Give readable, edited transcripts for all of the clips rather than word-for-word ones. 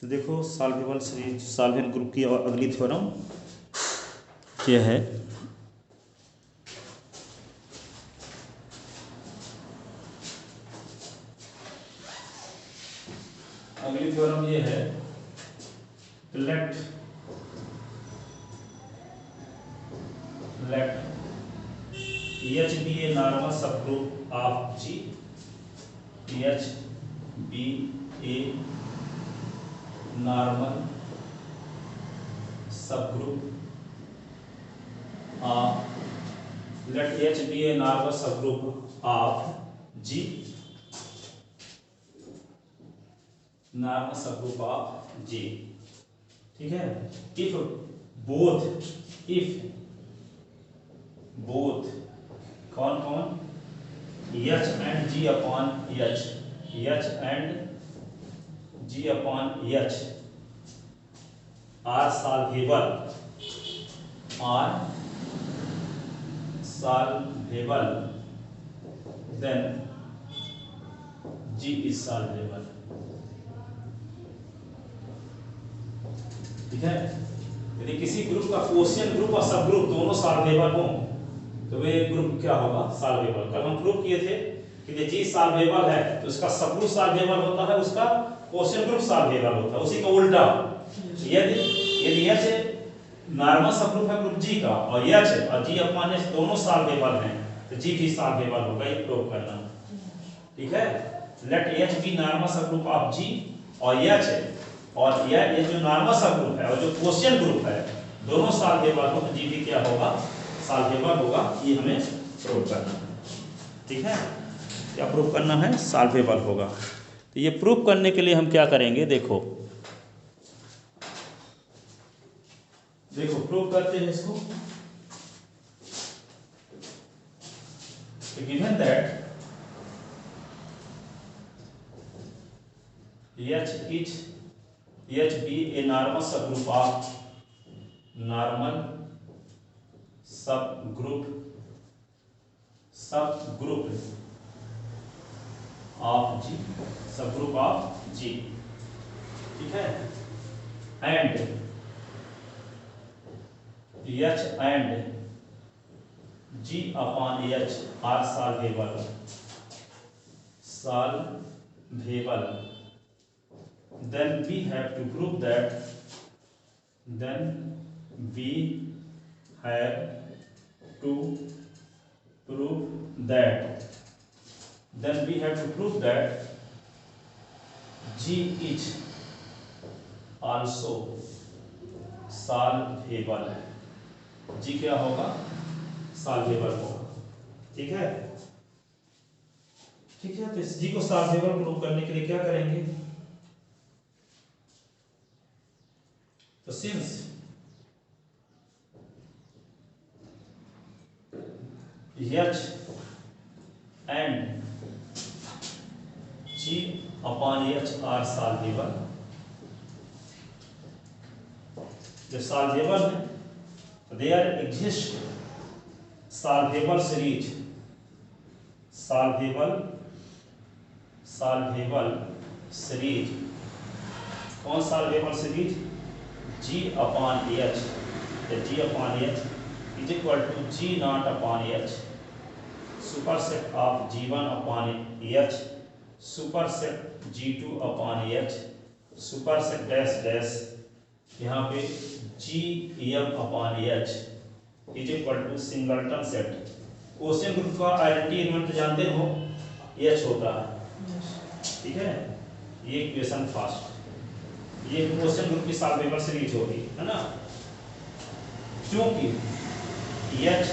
तो देखो solvable series solvent group की और अगली थ्योरम क्या है। अगली थ्योरम ये है let H be a normal subgroup of G. H be a normal subgroup of let H be a normal subgroup of G. Normal subgroup of G, ठीक है। If both कौन कौन H and G upon H and G upon H are solvable then G is solvable, ठीक है। यदि किसी group का quotient group और सब ग्रुप दोनों सॉल्वेबल हो तो वे ग्रुप क्या होगा, सॉल्वेबल। कल हम प्रूव किए थे कि यदि जी सॉल्वेबल है तो उसका सब ग्रुप सॉल्वेबल होता है, उसका क्वोशिएंट ग्रुप सॉल्वेबल होता है, उसी का उल्टा। यदि एच नॉर्मल सब ग्रुप है ग्रुप जी का और एच और जी अपॉन एच दोनों सॉल्वेबल हैं तो जी भी सॉल्वेबल होगा, ये प्रूव करना, ठीक है। Let H B normal subgroup of जी और एच और ये जो नॉर्मल सब ग्रुप है और जो क्वोशिएंट ग्रुप है दोनों सॉल्वेबल हो तो जी भी क्या होगा, सॉल्वेबल होगा। ये हमें प्रूव करना है, ठीक है। क्या प्रूव करना है, सॉल्वेबल होगा। तो ये प्रूव करने के लिए हम क्या करेंगे, देखो प्रूव करते हैं इसको। Given that H be a normal subgroup of of G, subgroup of G, ठीक है। And H and G upon H are solvable then we have to prove that G is also solvable। G क्या होगा, solvable होगा, ठीक है। ठीक है, तो इस G को सॉल्वेबल प्रूव करने के लिए क्या करेंगे, तो since H and G upon H are solvable, जब सॉल्वेबल है तो देयर एग्जिस्ट सॉल्वेबल सीरीज कौन solvable series, G upon H, G upon H is equal to G not upon H superset of G1 upon H superset G2 upon H superset dash dash यहाँ पे Gm upon H is equal to singleton set. Quotient group का identity element जानते हो, H होता है, ठीक है। ये इक्वेशन फर्स्ट, ये क्वोशिएंट ग्रुप की सॉल्वेबल सीरीज होगी, है ना। क्योंकि H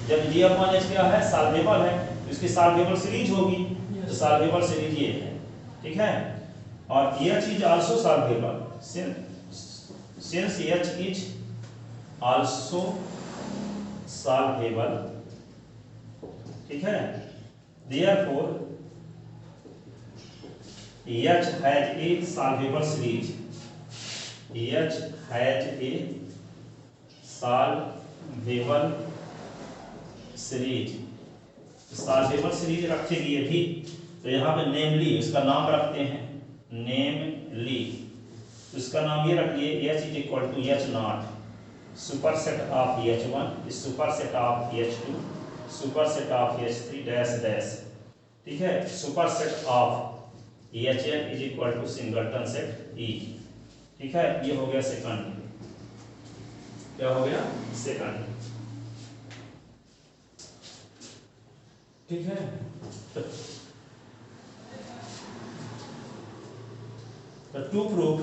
जब G अपॉन H क्या है, सॉल्वेबल है, तो इसकी सॉल्वेबल सीरीज होगी, तो सॉल्वेबल सीरीज ये है, ठीक है। और H is also solvable since H is also solvable, ठीक है। Therefore H has a solvable series, H has a solvable series, solvable series रखेगी ये भी, तो यहाँ पे नेमली इसका नाम रखते हैं, नेमली तो इसका नाम ये रख लिए H is equal to H not superset of H1 is superset of H2 superset of H3 dash dash, ठीक है। Superset of Hn is equal to singleton set E, ठीक है। ये हो गया second, क्या हो गया सेकंड, ठीक है। To proof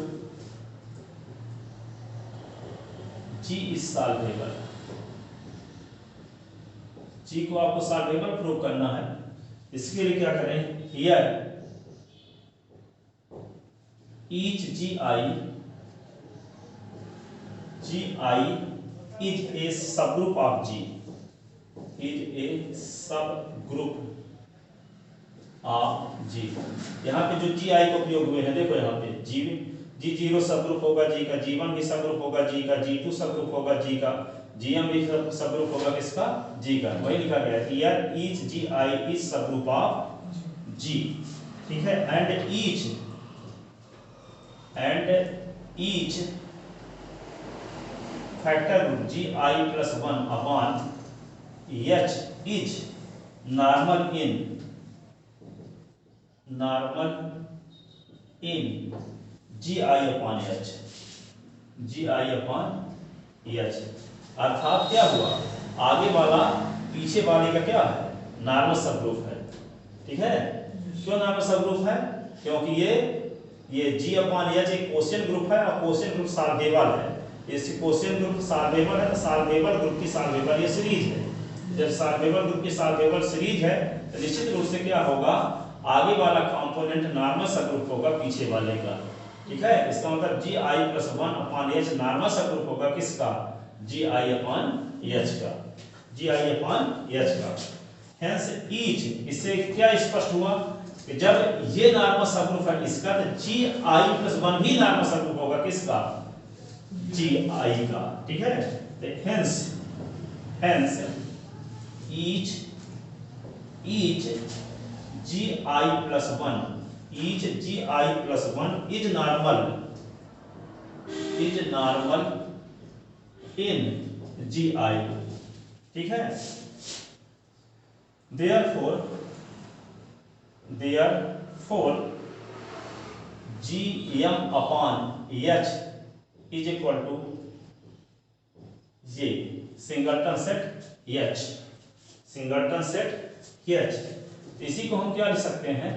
G is solvable, G को आपको सॉल्वेबल प्रूव करना है। इसके लिए क्या करें, here each Gi is a subgroup of G, is a subgroup of G। यहाँ पे जो Gi को प्रयोग हुए हैं, देखो यहाँ पे G0 सब ग्रुप होगा G का, G1 भी सब ग्रुप होगा G का, G2 सब ग्रुप होगा G का, Gm भी सब ग्रुप होगा किसका, G का। वही लिखा गया है हियर ईच Gi इज सब ग्रुप ऑफ G, ठीक है। And each factor group Gi + 1 upon H is normal in Gi upon H, Gi upon H। अर्थात क्या हुआ, आगे वाला पीछे वाले का क्या है, नॉर्मल सब ग्रुप है, ठीक है। क्यों नॉर्मल सब ग्रुप है, क्योंकि ये G upon H एक कोसेन ग्रुप है और कोसेन ग्रुप सॉल्वेबल है। इस कोसेन ग्रुप सॉल्वेबल है तो सॉल्वेबल ग्रुप की सॉल्वेबल ये सीरीज है। जब सॉल्वेबल ग्रुप की सॉल्वेबल सीरीज है तो निश्चित रूप से क्या होगा, आगे वाला कंपोनेंट नॉर्मल सब ग्रुप होगा पीछे वाले का, ठीक है। इसका मतलब Gi + 1 अपॉन H नॉर्मल सब ग्रुप होगा किसका, Gi upon H का, Gi upon H का। हेंस ईच, इससे क्या स्पष्ट हुआ कि जब ये नॉर्मल सब ग्रुप है इसका तो Gi + 1 भी नॉर्मल सब ग्रुप होगा किसका, Gi का, ठीक है। तो hence each Gi + 1 each Gi + 1 is normal in Gi, ठीक है। therefore Gm upon H is equal to ये singleton set H, singleton set H। इसी को हम क्या लिख सकते हैं,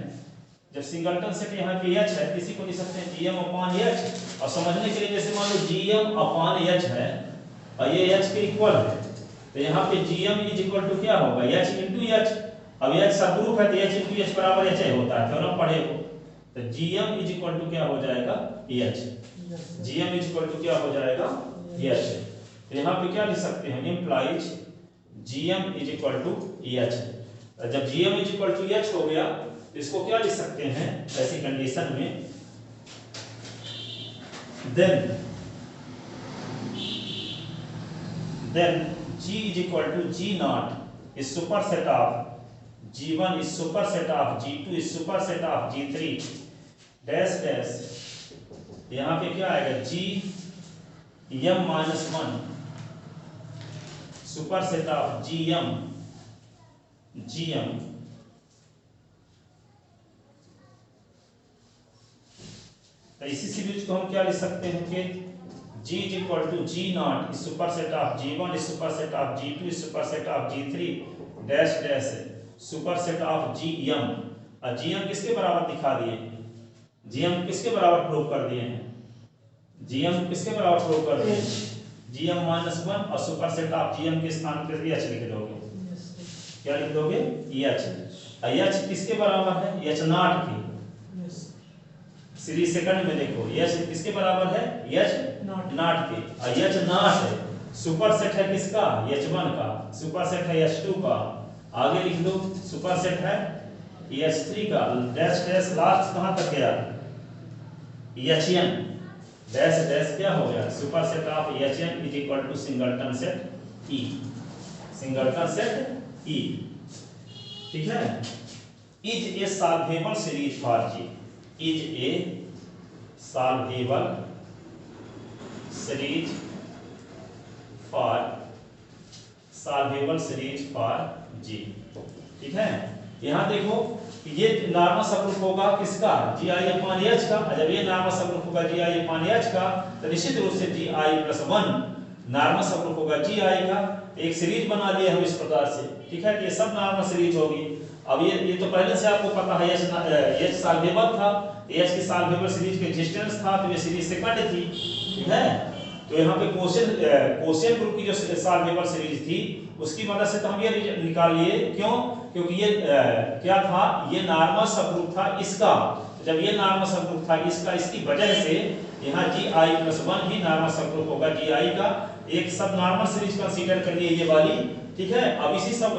जब सिंगलटन सेट यहाँ पे H है इसी को लिख सकते हैं Gm upon H। और समझने के लिए जैसे मान लो Gm upon H है और ये H के इक्वल है, तो यहाँ पे Gm इज इक्वल टू क्या होगा, H इंटू H। अब H सब ग्रुप है तो H इंटू H बराबर H होता है, थ्योरम पढ़े हो। तो Gm इज इक्वल टू क्या हो जाएगा H, Gm is equal to क्या हो जाएगा H। तो यहाँ पे क्या लिख सकते हैं, implies Gm is equal to H। जब Gm is equal to H हो गया तो इसको क्या लिख सकते हैं ऐसी कंडीशन में, then G is equal to G0 is superset of G1 is superset of G2 is superset of G3 dash dash. यहाँ पे क्या आएगा, Gm - 1 superset of Gm तो इसी सीरीज को हम क्या लिख सकते हैं कि G is equal to G0 is superset of G1 is superset of G2 is superset of G3 dash dash superset of Gm। और Gm किसके बराबर दिखा दिए, Gm किसके बराबर प्रूव कर दिए हैं, Gm किसके बराबर प्रूव कर दिए हैं, Gm - 1 और सुपर सेट ऑफ Gm के स्थान पर H लिख दोगे, क्या लिख दोगे H। H किसके बराबर है, H0 की। सीरीज सेकंड में देखो H किसके बराबर है, H0 के। H0 है सुपर सेट है किसका, H1 का, सुपर सेट है H2 का, आगे लिख दो सुपर सेट है H3 का, डैश डैश लास्ट कहां तक गया, Hn डैश डैश क्या हो गया, superset of Hn is equal to singleton set E, singleton set E, ठीक है। Is a solvable series for G, is a solvable series for solvable series for G. ठीक है, यहाँ देखो ये नॉर्मल सबग्रुप होगा किसका, जी आई अपॉन एच का। जब ये नॉर्मल सबग्रुप होगा जी आई अपॉन एच का तो निश्चित रूप से जी आई प्लस 1 नॉर्मल सबग्रुप होगा जी आई का। एक सीरीज बना लिए हम इस प्रकार से। ठीक है, ये सब नॉर्मल सीरीज होगी। अब ये तो पहले से आपको पता है एच सॉल्वेबल था, एच की सॉल्वेबल सीरीज के रेजिस्टेंस था तो ये सीरीज सेकंड थी। ठीक है, तो यहाँ पे कोशिएंट ग्रुप की जो सॉल्वेबल सीरीज थी उसकी मदद से तो हम ये निकाल लिए। क्यों? क्योंकि ये क्या था, ये नॉर्मल सबग्रुप था इसका। जब ये नॉर्मल सबग्रुप था इसका, इसकी वजह से यहाँ जी आई प्लस 1 ही नॉर्मल सबग्रुप होगा जी आई का। एक सब नॉर्मल सीरीज कंसीडर करिए ये वाली। ठीक है, अब इसी सब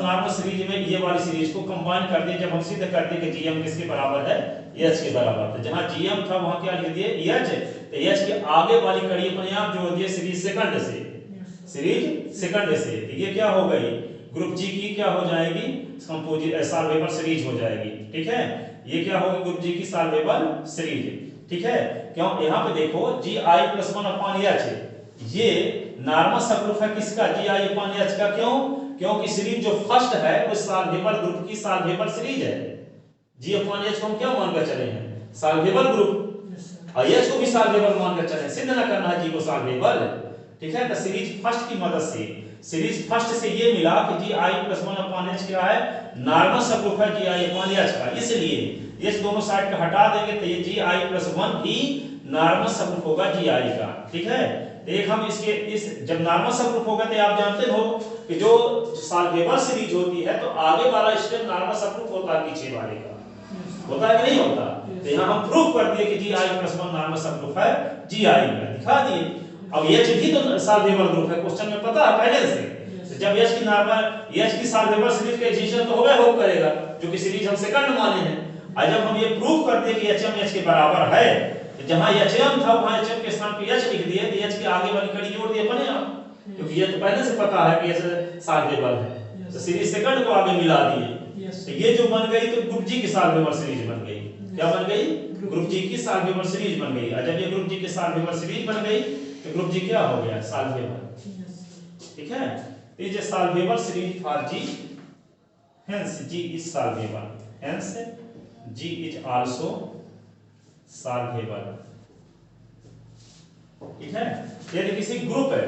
नॉर्मल सीरीज में ये वाली सीरीज को कंबाइन कर दिए। जब हम सीधे करते कि जीएम किसके बराबर है, एच के बराबर। तो जहां जीएम था वहां क्या लिख दिए एच, तो एच के आगे वाली कड़ी अपने आप जोड़ दिए सीरीज सेकंड से, सीरीज सेकंड से। तो ये क्या हो गई, ग्रुप जी की क्या हो जाएगी, कंपोजिट सॉल्वेबल सीरीज हो जाएगी। ठीक है, ये क्या होगी, ग्रुप जी की सॉल्वेबल सीरीज। ठीक है, क्यों, यहाँ पे देखो जी आई प्लस 1 अपॉन एच ये नॉर्मल सबग्रुप है किसका, जी आई अपॉन एच का। क्यों? क्योंकि सीरीज जो फर्स्ट है वो सॉल्वेबल ग्रुप की सॉल्वेबल सीरीज है। जी अपॉन एच को हम क्या मानकर चले हैं, सॉल्वेबल ग्रुप, और एच को भी सॉल्वेबल मानकर चले, सिद्ध ना करना है जी को सॉल्वेबल। ठीक है, तो सीरीज फर्स्ट की मदद से, सीरीज फर्स्ट से ये मिला कि जी आई प्लस 1 अपॉन एच क्या है, नॉर्मल सबग्रुप है जी आई अपॉन एच का। इसलिए ये दोनों साइड का हटा देंगे तो ये जी आई प्लस 1 ही नॉर्मल सबग्रुप होगा जी आई का। ठीक है, एक हम इसके इस जब नॉर्मल सबग्रुप होगा तो आप जानते हो कि जो सॉल्वेबल सीरीज होती है तो आगे वाला स्टेप नॉर्मल सबग्रुप होता है पीछे वाले का, होता है कि नहीं होता। तो यहाँ हम प्रूफ कर दिए कि जी आई प्लस 1 नॉर्मल सबग्रुप है जी आई का, दिखा दिए। अब एच भी तो सॉल्वेबल ग्रुप है, क्वेश्चन में पता है पहले से। तो जब एच की नॉर्मल एच की सॉल्वेबल सीरीज का एग्जिस्टेंस तो होगा होप करेगा, जो कि सीरीज हम सेकंड माने हैं। और जब हम ये प्रूफ कर दिए कि एचएम एच के बराबर है, तो जहां एचएम था वहां एचएम के स्थान पे एच लिख दिए, तो एच के आगे वाली कड़ी जोड़ दिए अपने आप, क्योंकि ये तो पहले से पता है कि एच सॉल्वेबल है। तो सीरीज सेकंड को आगे मिला दिए, तो ये जो बन गई तो ग्रुप जी की सॉल्वेबल सीरीज बन गई। क्या बन गई, ग्रुप जी की सॉल्वेबल सीरीज बन गई। और जब ये ग्रुप जी की सॉल्वेबल सीरीज बन गई तो ग्रुप जी क्या हो गया, सॉल्वेबल। ठीक है, ये जो solvable series for G, hence G is solvable, hence G is also solvable. ठीक है, यदि किसी ग्रुप है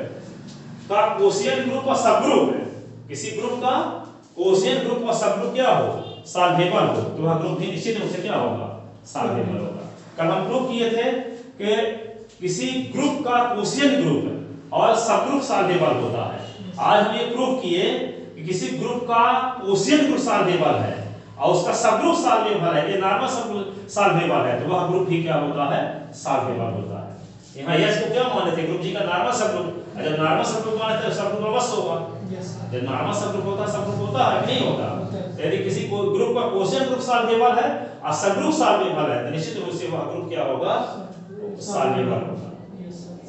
का कोशिएंट ग्रुप और सबग्रुप है, किसी ग्रुप का कोशिएंट ग्रुप और सबग्रुप क्या हो, सॉल्वेबल हो, तो वह ग्रुप भी निश्चित रूप से क्या होगा, सॉल्वेबल होगा। कल हम प्रूव किए थे कि किसी ग्रुप का कोशिएंट ग्रुप और सबग्रुप सॉल्वेबल होता है। आज हम ये प्रूव किए कि किसी ग्रुप का कोशिएंट ग्रुप सॉल्वेबल है और उसका सबग्रुप सॉल्वेबल है, ये नॉर्मल सबग्रुप सॉल्वेबल है, तो वह ग्रुप भी क्या होता है, सॉल्वेबल होता है। यहाँ एच को क्या माने थे, ग्रुप जी का नॉर्मल सबग्रुप। जब नॉर्मल सबग्रुप माने थे सबग्रुप अवश्य होगा। जब नॉर्मल सबग्रुप होता है सबग्रुप होता है कि नहीं होता। यदि किसी को ग्रुप का कोशिएंट ग्रुप सॉल्वेबल है और सबग्रुप सॉल्वेबल है तो निश्चित रूप से वह ग्रुप क्या होगा, सॉल्वेबल होगा,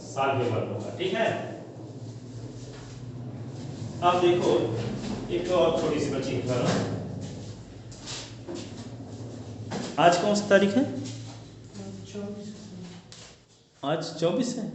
सॉल्वेबल होगा। ठीक है, अब देखो एक और थोड़ी सी बची करो। आज कौन सी तारीख है, आज 24 है।